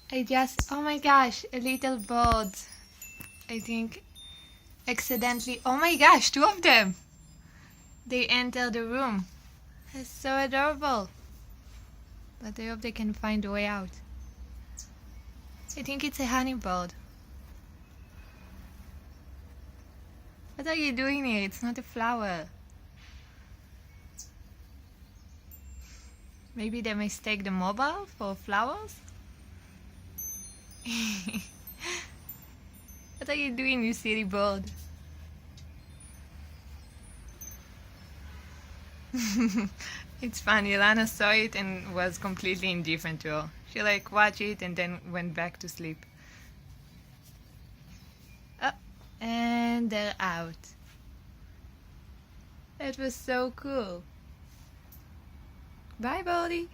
Oh my gosh, a little bird. I think accidentally, oh my gosh, two of them. They enter the room. It's so adorable. But I hope they can find a way out. I think it's a honeybird. What are you doing here? It's not a flower. Maybe they mistake the mobile for flowers? What are you doing, you silly bird? It's funny, Lana saw it and was completely indifferent to her. She watched it and then went back to sleep. Oh, and they're out. That was so cool. Bye, birdie.